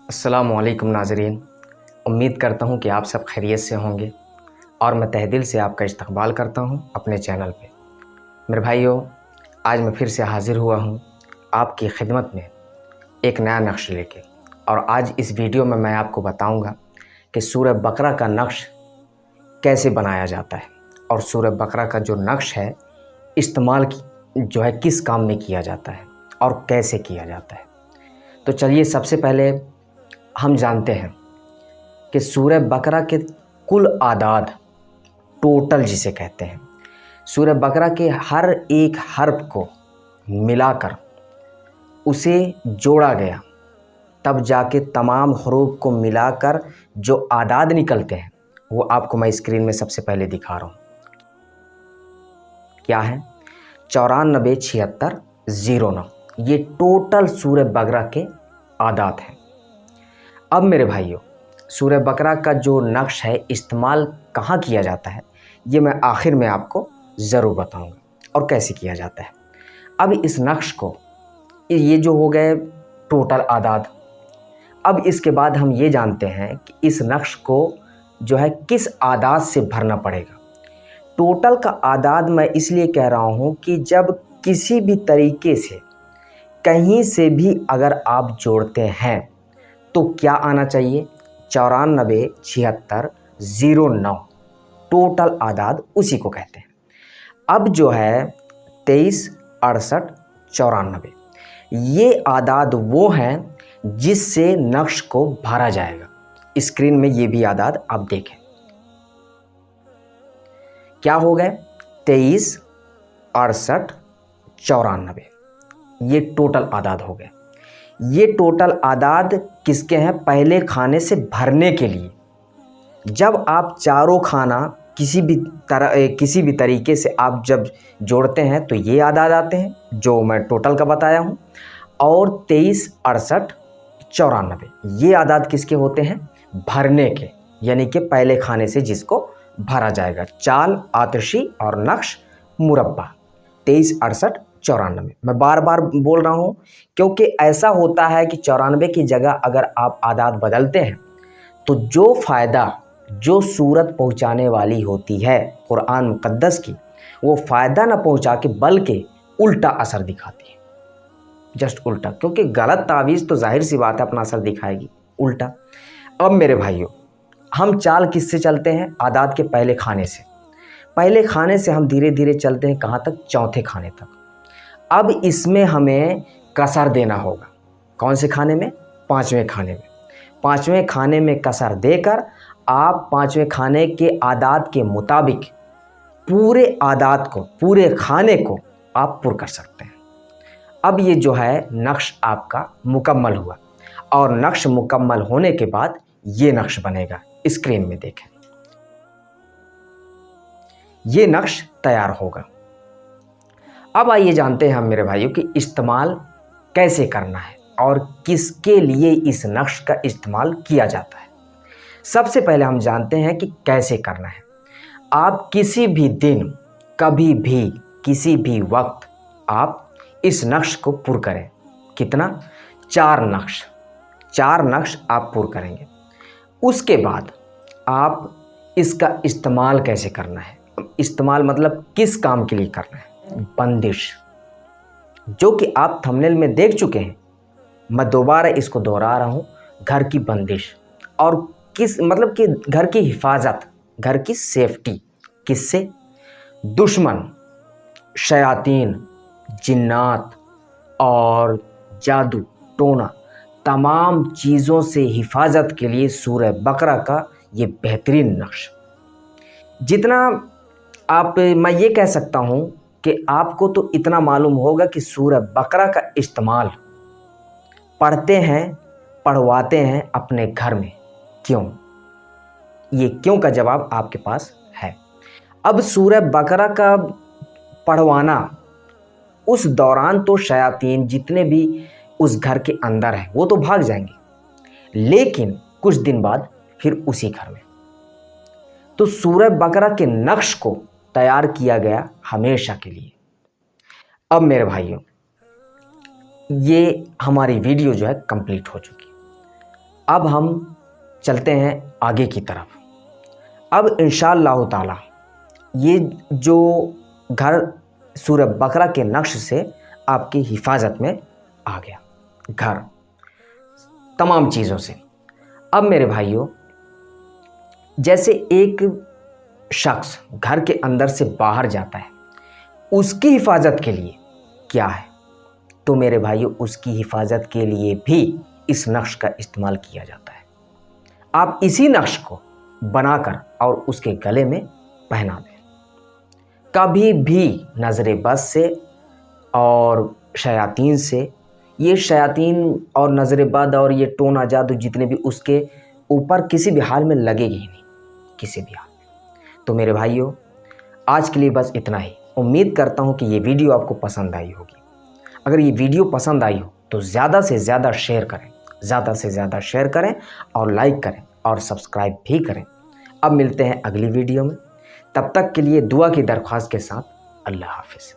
अस्सलामुअलैकुम नाज़रीन, उम्मीद करता हूँ कि आप सब खैरियत से होंगे और मैं तहे दिल से आपका इस्तकबाल करता हूँ अपने चैनल पे। मेरे भाइयों, आज मैं फिर से हाज़िर हुआ हूँ आपकी खिदमत में एक नया नक्श लेके। और आज इस वीडियो में मैं आपको बताऊँगा कि सूरह बकरा का नक्श कैसे बनाया जाता है और सूरह बकरा का जो नक्श है इस्तेमाल जो है किस काम में किया जाता है और कैसे किया जाता है। तो चलिए सबसे पहले हम जानते हैं कि सूरह बकरा के कुल आदाद, टोटल जिसे कहते हैं, सूरह बकरा के हर एक हर्फ को मिलाकर उसे जोड़ा गया, तब जाके तमाम हरूफ को मिलाकर जो आदाद निकलते हैं वो आपको मैं स्क्रीन में सबसे पहले दिखा रहा हूँ। क्या है? 947609, ये टोटल सूरह बकरा के आदाद हैं। अब मेरे भाइयों, सूरह बकरा का जो नक्श है इस्तेमाल कहाँ किया जाता है ये मैं आखिर में आपको ज़रूर बताऊंगा और कैसे किया जाता है। अब इस नक्श को, ये जो हो गए टोटल आदाद, अब इसके बाद हम ये जानते हैं कि इस नक्श को जो है किस आदाद से भरना पड़ेगा। टोटल का आदाद मैं इसलिए कह रहा हूँ कि जब किसी भी तरीके से कहीं से भी अगर आप जोड़ते हैं तो क्या आना चाहिए? 947609, टोटल आदाद उसी को कहते हैं। अब जो है 23, 68, 94, ये आदाद वो हैं जिससे नक्श को भरा जाएगा। स्क्रीन में ये भी आदाद आप देखें, क्या हो गए? 23, 68, 94, ये टोटल आदाद हो गए। ये टोटल आदाद किसके हैं? पहले खाने से भरने के लिए। जब आप चारों खाना किसी भी तरीके से आप जब जोड़ते हैं तो ये आदाद आते हैं जो मैं टोटल का बताया हूँ। और 23, 68, 94, ये आदाद किसके होते हैं? भरने के, यानी कि पहले खाने से जिसको भरा जाएगा। चाल, आतिशी और नक्श, मुरब्बा। 23, 68, 94 मैं बार बार बोल रहा हूँ क्योंकि ऐसा होता है कि 94 की जगह अगर आप आदाद बदलते हैं तो जो फ़ायदा जो सूरत पहुँचाने वाली होती है कुरान मुक़द्दस की, वो फ़ायदा ना पहुँचा के बल्कि उल्टा असर दिखाती है। जस्ट उल्टा, क्योंकि गलत तावीज़ तो जाहिर सी बात है अपना असर दिखाएगी उल्टा। अब मेरे भाइयों, हम चाल किससे चलते हैं? आदाद के पहले खाने से। पहले खाने से हम धीरे धीरे चलते हैं कहाँ तक? चौथे खाने तक। अब इसमें हमें कसर देना होगा। कौन से खाने में? पाँचवें खाने में। पाँचवें खाने में कसर देकर आप पाँचवें खाने के आदाद के मुताबिक पूरे आदाद को, पूरे खाने को आप पुर कर सकते हैं। अब ये जो है नक्श आपका मुकम्मल हुआ और नक्श मुकम्मल होने के बाद ये नक्श बनेगा। स्क्रीन में देखें, ये नक्श तैयार होगा। अब आइए जानते हैं हम मेरे भाइयों कि इस्तेमाल कैसे करना है और किसके लिए इस नक्श का इस्तेमाल किया जाता है। सबसे पहले हम जानते हैं कि कैसे करना है। आप किसी भी दिन, कभी भी, किसी भी वक्त आप इस नक्श को पुर करें। कितना? 4 नक्श। 4 नक्श आप पुर करेंगे। उसके बाद आप इसका इस्तेमाल कैसे करना है? इस्तेमाल मतलब किस काम के लिए करना है? बंदिश, जो कि आप थंबनेल में देख चुके हैं, मैं दोबारा इसको दोहरा रहा हूँ। घर की बंदिश और किस मतलब कि घर की हिफाजत, घर की सेफ्टी। किससे? दुश्मन, शयातीन, जिन्नात और जादू टोना, तमाम चीज़ों से हिफाजत के लिए सूरह बकरा का ये बेहतरीन नक्श। जितना मैं ये कह सकता हूँ कि आपको तो इतना मालूम होगा कि सूरह बकरा का इस्तेमाल पढ़ते हैं, पढ़वाते हैं अपने घर में। क्यों? ये क्यों का जवाब आपके पास है। अब सूरह बकरा का पढ़वाना, उस दौरान तो शयातीन जितने भी उस घर के अंदर हैं वो तो भाग जाएंगे, लेकिन कुछ दिन बाद फिर उसी घर में। तो सूरह बकरा के नक्श को तैयार किया गया हमेशा के लिए, अब मेरे भाइयों, ये हमारी वीडियो जो है कंप्लीट हो चुकी। अब हम चलते हैं आगे की तरफ। अब इंशाअल्लाह ताला ये जो घर सूरह बकरा के नक्श से आपकी हिफाजत में आ गया, घर तमाम चीज़ों से। अब मेरे भाइयों, जैसे एक शख्स घर के अंदर से बाहर जाता है, उसकी हिफाजत के लिए क्या है, तो मेरे भाइयों उसकी हिफाजत के लिए भी इस नक्श का इस्तेमाल किया जाता है। आप इसी नक्श को बनाकर और उसके गले में पहना दें। कभी भी नज़र बद से और शयातीन से, ये शयातीन और नज़र बद और ये टोना जादू जितने भी उसके ऊपर किसी भी हाल में लगेगी ही नहीं, किसी भी हाल में। तो मेरे भाइयों, आज के लिए बस इतना ही। उम्मीद करता हूँ कि ये वीडियो आपको पसंद आई होगी। अगर ये वीडियो पसंद आई हो तो ज़्यादा से ज़्यादा शेयर करें, ज़्यादा से ज़्यादा शेयर करें और लाइक करें और सब्सक्राइब भी करें। अब मिलते हैं अगली वीडियो में, तब तक के लिए दुआ की दरख्वास्त के साथ अल्लाह हाफ़िज़।